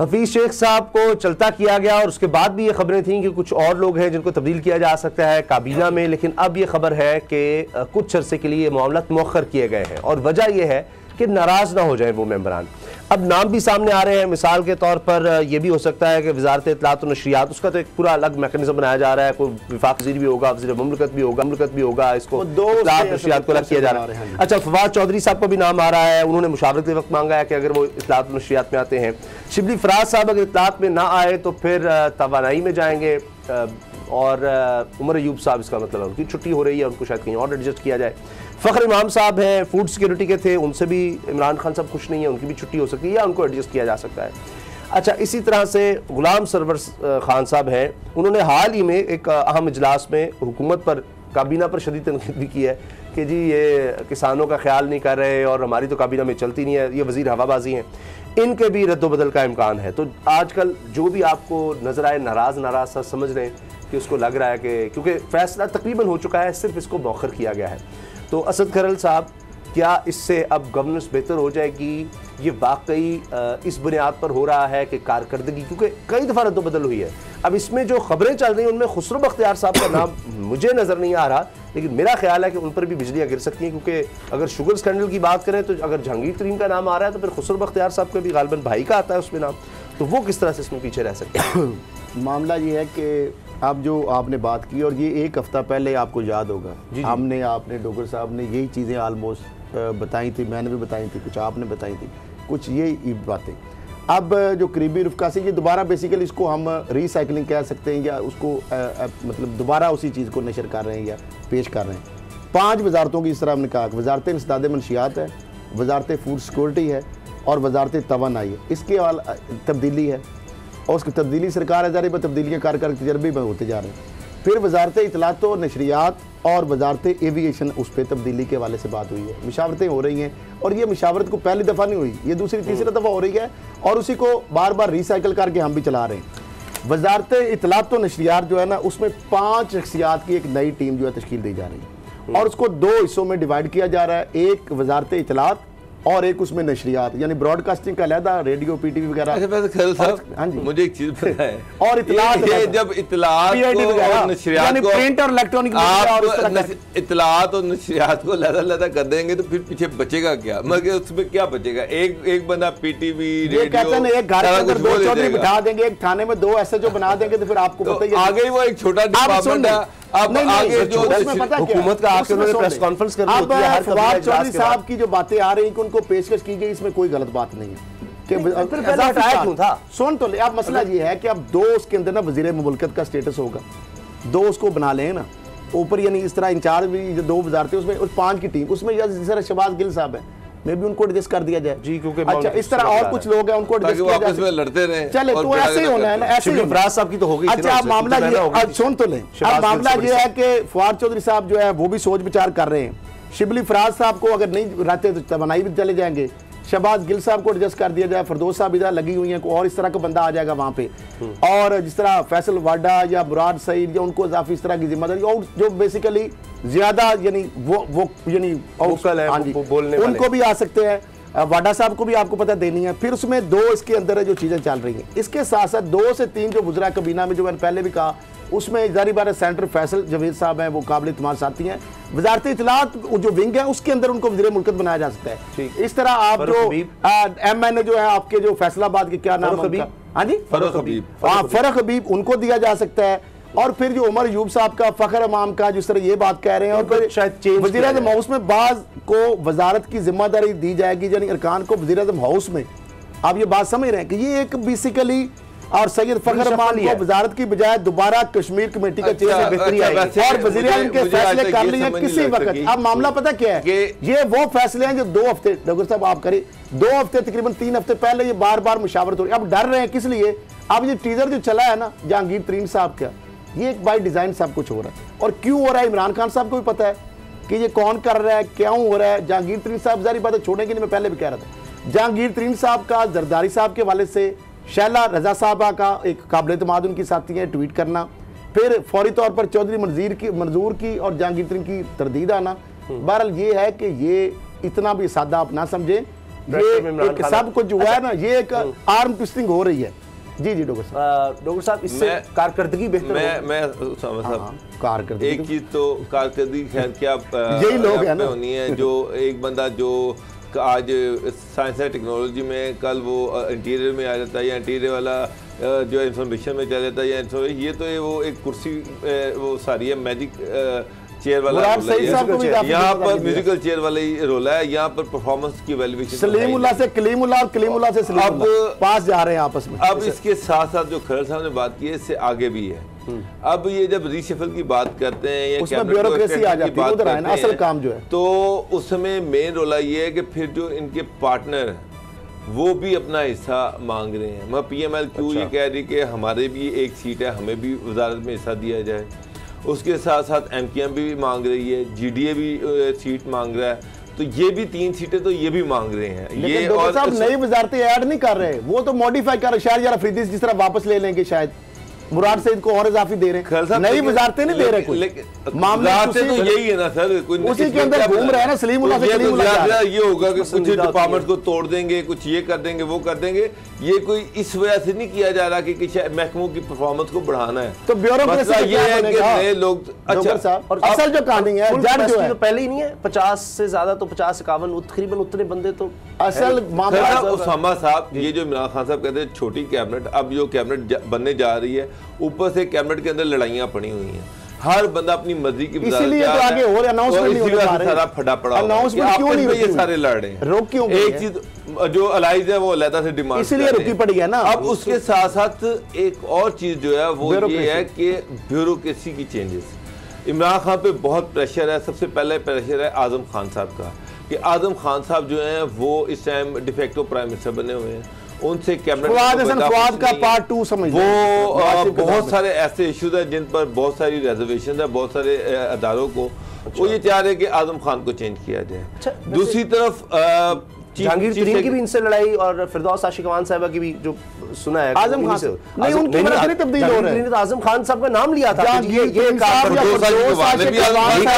हफीज शेख साहब को चलता किया गया और उसके बाद भी ये खबरें थीं कि कुछ और लोग हैं जिनको तब्दील किया जा सकता है काबीना में, लेकिन अब ये खबर है कि कुछ अरसे के लिए मामला मौखर किए गए हैं और वजह यह है कि नाराज़ ना हो जाए वो मेंबरान। अब नाम भी सामने आ रहे हैं, मिसाल के तौर पर यह भी हो सकता है कि वजारत इत्तलात और नशरियात, उसका तो एक पूरा अलग मैकेनिज्म बनाया जा रहा है, कोई विफाक वज़ीर भी होगा, वज़ीर मुमलिकत भी होगा, इसको इत्तलात नशरियात को अलग किया जा रहा है। अच्छा, फवाद चौधरी साहब को भी नाम आ रहा है, उन्होंने मुशावरत के वक्त मांगा है कि अगर वो इत्तलात और नशरियात में आते हैं। शिबली फराज साहब अगर इत्तलात में ना आए तो फिर तवानाई में जाएंगे, और उमर अयूब साहब, इसका मतलब है उनकी छुट्टी हो रही है, उनको शायद कहीं और एडजस्ट किया जाए। फ़खर इमाम साहब हैं, फूड सिक्योरिटी के थे, उनसे भी इमरान खान साहब खुश नहीं है, उनकी भी छुट्टी हो सकती है या उनको एडजस्ट किया जा सकता है। अच्छा, इसी तरह से गुलाम सरवर खान साहब हैं, उन्होंने हाल ही में एक अहम इजलास में हुकूमत पर, काबीना पर शदीद तनकीद भी की है कि जी ये किसानों का ख्याल नहीं कर रहे और हमारी तो काबीना में चलती नहीं है, ये वज़ीर हवाबाजी हैं, इनके भी रद्दोबदल का इम्कान है। तो आजकल जो भी आपको नज़र आए नाराज़ सा समझ रहे हैं कि उसको लग रहा है कि क्योंकि फैसला तकरीबन हो चुका है, सिर्फ इसको मौखर किया गया है। तो असद खरल साहब, क्या इससे अब गवर्नेंस बेहतर हो जाएगी? ये वाकई इस बुनियाद पर हो रहा है कि कारकर्दगी, क्योंकि कई दफ़ा रद्दोबदल हुई है, अब इसमें जो खबरें चल रही हैं उनमें खुसरो बख्तियार साहब का नाम मुझे नज़र नहीं आ रहा, लेकिन मेरा ख्याल है कि उन पर भी बिजलियाँ गिर सकती हैं, क्योंकि अगर शुगर स्कैंडल की बात करें तो अगर जहांगीर तरीन का नाम आ रहा है तो फिर खुसरो बख्तियार साहब का भी गालिबन भाई का आता है उसमें नाम, तो वो किस तरह से इसमें पीछे रह सकते हैं? मामला ये है कि अब जो आपने बात की, और ये एक हफ्ता पहले आपको याद होगा, हमने, आपने, डोगर साहब ने यही चीज़ें आलमोस्ट बताई थी, मैंने भी बताई थी, कुछ आपने बताई थी, कुछ ये बातें। अब जो करीबी रफ़्का से ये दोबारा बेसिकली इसको हम रिसाइकलिंग कह सकते हैं, या उसको मतलब दोबारा उसी चीज़ को नशर कर रहे हैं या पेश कर रहे हैं। 5 वजारतों की, इस तरह हमने कहा, वजारत इंसदाद मनशियात है, वजारत फूड सिक्योरिटी है और वजारत तवानाई है, इसके तब्दीली है और उसकी तब्दीली सरकार है, जारी पर तब्दीलियाँ कर तजर्बे में होते जा रहे हैं। फिर वजारत इत्तलात और नशरियात और वजारत एविएशन, उस पर तब्दीली के हवाले से बात हुई है, मुशावरतें हो रही हैं, और ये मुशावरत को पहली दफ़ा नहीं हुई, ये दूसरी तीसरी दफ़ा हो रही है, और उसी को बार बार रिसाइकिल करके हम भी चला रहे हैं। वजारत इत्तलात और नशरियात जो है ना, उसमें 5 शख्सियात की एक नई टीम जो है तश्कील दी जा रही है, और उसको 2 हिस्सों में डिवाइड किया जा रहा है, एक वजारत इत्तलात और एक उसमें नशरियात, यानी ब्रॉडकास्टिंग का अलहदा, रेडियो, पीटीवी वगैरह। खैरल साहब, हाँ जी, मुझे एक चीज पता है, और इत्तलात, जब इत्तलात और नशरियात को, प्रिंट और इलेक्ट्रॉनिक, आप इत्तलात और नशरियात को लहदा कर देंगे तो फिर पीछे बचेगा क्या? मगर उसमें क्या बचेगा? एक बंदा पीटीवी, रेडियो, एक घर के अंदर 2 चौधरी बिठा देंगे, एक थाने में 2 एसएचओ बना देंगे, तो फिर आपको पता ही आगे वो एक छोटा डिपार्टमेंट है। अब आगे जो हुकूमत का आके उन्होंने प्रेस कॉन्फ्रेंस कर दी है, फवाद चौधरी साहब की जो बातें आ रही हैं कि उनको पेशकश की गई, इसमें कोई गलत बात नहीं है कि था। सुन तो ले, अब मसला ये है कि अब 2 उसके अंदर ना वजीर मुमलिकत का स्टेटस होगा, 2 उसको बना लें ना ऊपर, यानी इस तरह इंचार्ज भी जो 2 वजारतें उसमें, और 5 की टीम उसमें, जिस तरह शहबाज गिल साहब है, मैं भी उनको एडजस्ट कर दिया जाए जी, क्योंकि अच्छा इस तरह और कुछ लोग हैं उनको एडजस्ट किया जाए, लड़ते रहे, चले तो ऐसे ही होना है ना, ऐसे ही। फराज साहब की तो हो गई। अच्छा, अब मामला ये, सुन तो लें, अब मामला ये है कि फवाद चौधरी साहब जो है वो भी सोच विचार कर रहे हैं। शिबली फराज साहब को अगर नहीं रहते तो तवानाई भी चले जाएंगे, शहबाज गिल साहब को एडजस्ट कर दिया जाए, फरदौस साहब इधर लगी हुई हैं, और इस तरह का बंदा आ जाएगा वहाँ पे, और जिस तरह फैसल वाडा या मुराद सईद या उनको इजाफी इस तरह की जिम्मेदारी, और जो बेसिकली ज्यादा यानी वो यानी बोलने उनको भी आ सकते हैं, वाडा साहब को भी आपको पता देनी है। फिर उसमें 2 इसके अंदर है जो चीजें चल रही हैं, इसके साथ साथ 2 से 3 जो गुजरा काबीना में, जो मैंने पहले भी कहा, उसमें जारी बार सेंटर फैसल जवेद साहब हैं, वो काबिल इत्मीनान साथी हैं। वजारत इत्तलात जो विंग है उसके अंदर उनको वज़ीर मुल्कत बनाया जा सकता है। इस तरह आप जो MNA जो है आपके, जो फैसलाबाद के क्या नाम है, हाँ जी, फरख हबीब, उनको दिया जा सकता है। और फिर जो उमर अयूब साहब का, फ़खर इमाम का, जिस तरह ये बात कह रहे हैं, और फिर शायद वज़ीर आज़म हाउस में बाज़ को वजारत की जिम्मेदारी दी जाएगी, यानी अरकान को वज़ीर आज़म हाउस में। आप ये बात समझ रहे हैं कि ये एक बेसिकली, और सैयद फ़खर इमाम को वजारत की बजाय दोबारा कश्मीर कमेटी का चेयरमैन और वज़ीर आज़म के फैसले कर लिए किसी वक्त। अब मामला पता क्या है, ये वो फैसले हैं जो 2 हफ्ते, डॉक्टर साहब आप करें, 2 हफ्ते तकरीबन 3 हफ्ते पहले ये बार बार मुशावरत हो रही है। अब डर रहे हैं किस लिए? अब ये टीजर जो चला है ना जहांगीर तरीन साहब का, ये एक बाय डिजाइन सब कुछ हो रहा है, और क्यों हो रहा है इमरान खान साहब को भी पता है कि ये कौन कर रहा है, क्यों हो रहा है। जहांगीर तरीन साहब जारी बात छोड़ेंगे नहीं, मैं पहले भी कह रहा था, जहांगीर तरीन साहब का जरदारी साहब के वाले से शैला रजा साहबा का एक काबिल एतमाद उनकी साथी है ट्वीट करना, फिर फौरी तौर पर चौधरी मंजूर की और जहांगीर तरीन की तरदीद आना। बहरहाल ये है कि ये इतना भी सादा आप ना समझें, ये सब कुछ जो है ना, ये एक आर्म ट्विस्टिंग हो रही है। जी जी डॉक्टर साहब, इससे कारकर्दगी बेहतर मैं कारकर्दगी, एक चीज तो कारकर्दगी खैर क्या यही लोग हैं ना होनी है, जो एक बंदा जो आज साइंस एंड टेक्नोलॉजी में, कल वो इंटीरियर में आ जाता है, या इंटीरियर वाला जो इंफॉर्मेशन में चला जाता है, या ये तो वो एक कुर्सी वो सारी है मैजिक चेयर वाला यहाँ पर म्यूजिकल चेयर वाला ही रोल है, यहाँ पर परफॉर्मेंस की वैल्यूएशन सलीमुल्लाह से कलीमुल्लाह और कलीमुल्लाह से सलीमुल्लाह अब पास जा रहे हैं आपस में। अब इसके साथ साथ जो खरल साहब ने बात की है, इससे आगे भी है। अब ये जब रीशफल की बात करते हैं या उसमें ब्यूरोक्रेसी आ जाती है, उधर है ना असल काम जो है, तो उसमें मेन रोल ये है कि फिर जो इनके पार्टनर वो भी अपना हिस्सा मांग रहे हैं। मैं PMLQ ये कह रही कि हमारे भी एक सीट है, हमें भी वजारत में हिस्सा दिया जाए। उसके साथ साथ MKM भी मांग रही है, GDA भी सीट मांग रहा है, तो ये भी 3 सीटें तो ये भी मांग रहे हैं। ये और साहब नई वजारतें ऐड नहीं कर रहे, वो तो मॉडिफाई कर रहे, शायद यार अफरीदी जिस तरह वापस ले लेंगे, शायद मुराद से इनको और इजाफी दे रहे हैं, नई वजारतें नहीं दे रहे कोई मामले तो यही है ना सर, उसी के अंदर घूम रहे हैं ना सलीमुल्लाह से कलीमुल्लाह। ये होगा कि कुछ डिपार्टमेंट को तोड़ देंगे, कुछ ये कर देंगे, वो कर देंगे, ये कोई इस वजह से नहीं किया जा रहा कि किसी महकमों की परफॉर्मेंस को बढ़ाना है। तो ब्यूरोक्रेसी ये है कि नए लोग अच्छा, और असल जो कहानी है जज जो है पहले ही नहीं है, 50 से ज्यादा तो 50-51 तकरीबन उतने बंदे तो असल मामला। उसामा साहब, ये जो इमरान खान साहब कहते हैं छोटी कैबिनेट, अब जो कैबिनेट बनने जा रही है, ऊपर से कैबिनेट के अंदर लड़ाइयां पड़ी हुई हैं, हर बंदा अपनी मर्जी की, इसीलिए तो आगे हो रहा अनाउंसमेंट नहीं हो रहा, सारा फटा पड़ा अनाउंसमेंट क्यों नहीं, ये सारे लड़ रहे हैं, रोक क्यों? एक चीज जो अलाइज है वो अलग से डिमांड, इसीलिए रुकी पड़ी है ना। अब उसके साथ साथ एक और चीज जो है वो ये है कि ब्यूरोक्रेसी की चेंजेस। इमरान खान पे बहुत प्रेशर है। सबसे पहले प्रेशर है आजम खान साहब का, कि आजम खान साहब जो हैं वो इस टाइम डिफेक्टो प्राइम मिनिस्टर बने हुए हैं, उनसे कैबिनेट का पार्ट 2 समझ वो बहुत सारे ऐसे इश्यूज हैं जिन पर बहुत सारी रिजर्वेशन है, बहुत सारे अदारों को वो ये चाह रहे हैं कि आजम खान को चेंज किया जाए। दूसरी तरफ जहांगीर तरीन की भी इनसे लड़ाई, और फिरदौस आशिकवान साहिबा की भी जो सुना है आजम खान से नहीं, उनकी वजह से तब्दील हो रहे हैं। तो आजम खान साहब का नाम लिया था, ये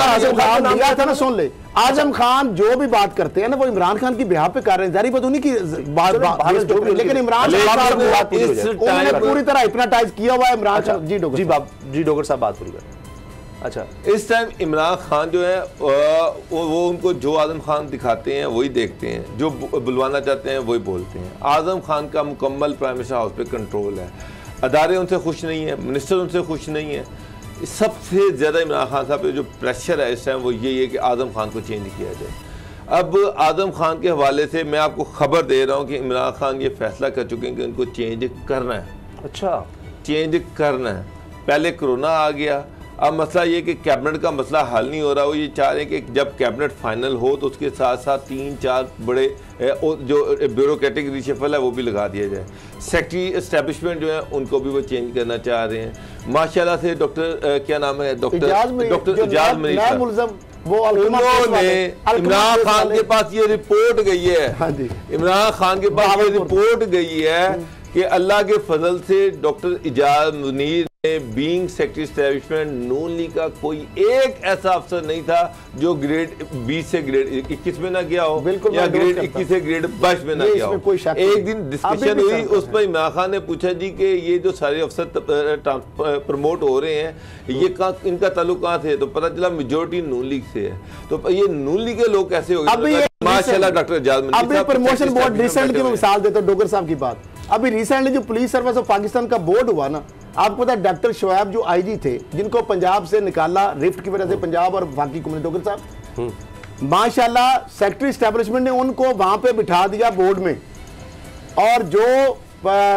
आजम खान नाम लिया था ना, सुन ले, आजम खान जो भी बात करते हैं ना वो इमरान खान की बिहाफ पे कर रहे हैं, जारी बात उन्हीं की बात, लेकिन इमरान खान पूरी तरह हिप्नोटाइज किया हुआ है इमरान खान। जी डोगर साहब बात पूरी कर। अच्छा, इस टाइम इमरान खान जो है वो उनको जो आजम खान दिखाते हैं वही देखते हैं, जो बुलवाना चाहते हैं वही बोलते हैं। आजम खान का मुकम्मल प्राइम मिनिस्टर हाउस पे कंट्रोल है, अदारे उनसे खुश नहीं है, मिनिस्टर उनसे खुश नहीं है। सबसे ज़्यादा इमरान खान साहब पे जो प्रेशर है इस टाइम वो यही है कि आजम खान को चेंज किया जाए। अब आजम खान के हवाले से मैं आपको खबर दे रहा हूँ कि इमरान खान ये फैसला कर चुके हैं कि उनको चेंज करना है। अच्छा, चेंज करना है। पहले कोरोना आ गया, अब मसला ये कि कैबिनेट का मसला हल नहीं हो रहा। वो ये चाह रहे हैं कि जब कैबिनेट फाइनल हो तो उसके साथ साथ 3-4 बड़े जो ब्यूरोक्रेटिक रिशफल है वो भी लगा दिया जाए। सेक्रेटरी एस्टेब्लिशमेंट जो है उनको भी वो चेंज करना चाह रहे हैं। माशाल्लाह से डॉक्टर क्या नाम है, डॉक्टर इजाज मनीर, उन्होंने इमरान खान के पास ये रिपोर्ट गई है, इमरान खान के पास ये रिपोर्ट गई है कि अल्लाह के फजल से doctor Ijaz Munir being secretary establishment Noon league का कोई एक ऐसा अफसर नहीं था जो ग्रेड 20 से ग्रेड 21 में ना गया हो, बिल्कुल, या ग्रेड 21 से ग्रेड 22 में ना गया हो। एक दिन डिस्कशन हुई, उस पर इमरान खान ने पूछा जी कि ये जो सारे अफसर प्रमोट हो रहे हैं ये इनका ताल्लुक कहाँ से है, तो पता चला मेजोरिटी नून लीग से है। तो ये नून लीग के लोग कैसे हो गए? माशाल्लाह doctor Ijaz Munir promotion board recent की मिसाल देता हूं, डोगर साहब की बात। अभी रिसेंटली जो पुलिस सर्विस ऑफ पाकिस्तान का बोर्ड हुआ ना, आपको पता है डॉक्टर शोएब जो आईजी थे जिनको पंजाब से निकाला रिफ्ट की वजह से, पंजाब और बाकी कम्युनिटी, डॉक्टर साहब माशाल्लाह सेक्रेटरी एस्टेब्लिशमेंट ने उनको वहां पे बिठा दिया बोर्ड में। और जो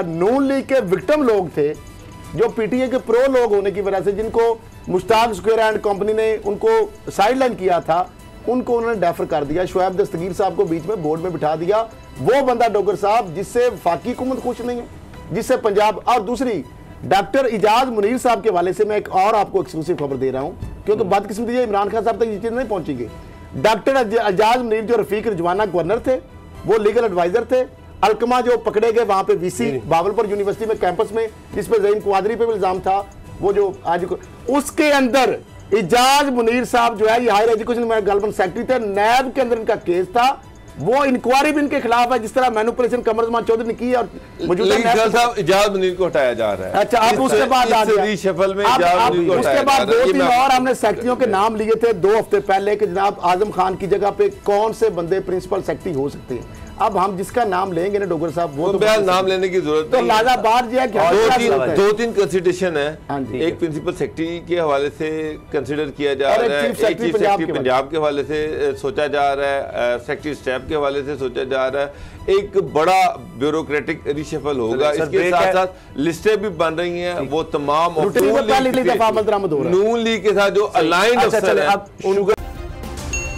नून लीग के विक्टिम लोग थे, जो पीटीए के प्रो लोग होने की वजह से जिनको मुश्ताक स्क्वायर एंड कंपनी ने उनको साइडलाइन किया था, उनको उन्होंने डेफर कर दिया। शोएब दस्तगीर साहब को बीच में बोर्ड में बिठा दिया। वो बंदा डॉक्टर साहब जिससे वफाकी हुकूमत खुश नहीं है, जिससे पंजाब। और दूसरी डॉक्टर इजाज मुनीर साहब के हवाले से मैं एक और आपको एक्सक्लूसिव खबर दे रहा हूं, क्योंकि बदकिस्मती है इमरान खान साहब तक ये चीज नहीं पहुंचेगी। डॉक्टर इजाज मुनीर जो रफीक रिजवाना गवर्नर थे, वो लीगल एडवाइजर थे। अलकमा जो पकड़े गए वहां पे वीसी बावलपुर यूनिवर्सिटी में कैंपस में, जिसपे ज़हीन क्वादरी पे भी इल्जाम था, वो जो आज उसके अंदर इजाज मुनीर साहब जो है ये हायर एजुकेशन में गवर्नमेंट सेक्रेटरी थे, नैब के अंदर इनका केस था। वो इंक्वायरी भी इनके खिलाफ है, जिस तरह मैनिपुलेशन कमरुज़्ज़मान चौधरी ने की है और मौजूदा इजाज़ मुनीर को हटाया जा रहा है। अच्छा, अब उसके बाद रीशफल में उसके बाद 2-3 और हमने सेक्रेटरियों के नाम लिए थे 2 हफ्ते पहले कि जनाब आजम खान की जगह पे कौन से बंदे प्रिंसिपल सेक्रेटरी हो सकते हैं। अब हम जिसका नाम लेंगे ना डोगर साहब, वो तो नाम लेने की जरूरत तो लाजा बार जो है कि 2-3 कंसिडरेशन है। एक प्रिंसिपल सेक्रेटरी के हवाले से कंसिडर किया जा रहा है, एक चीफ सेक्रेटरी पंजाब के हवाले से सोचा जा रहा है, सेक्रेटरी स्टाफ के हवाले से सोचा जा रहा है। एक बड़ा ब्यूरोक्रेटिक रिशफल होगा, इसके साथ साथ लिस्टें भी बन रही हैं, वो तमाम नून लीग के साथ जो अलाइंड अफसर हैं।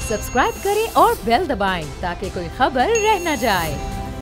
सब्सक्राइब करें और बेल दबाएं ताकि कोई खबर रह न जाए।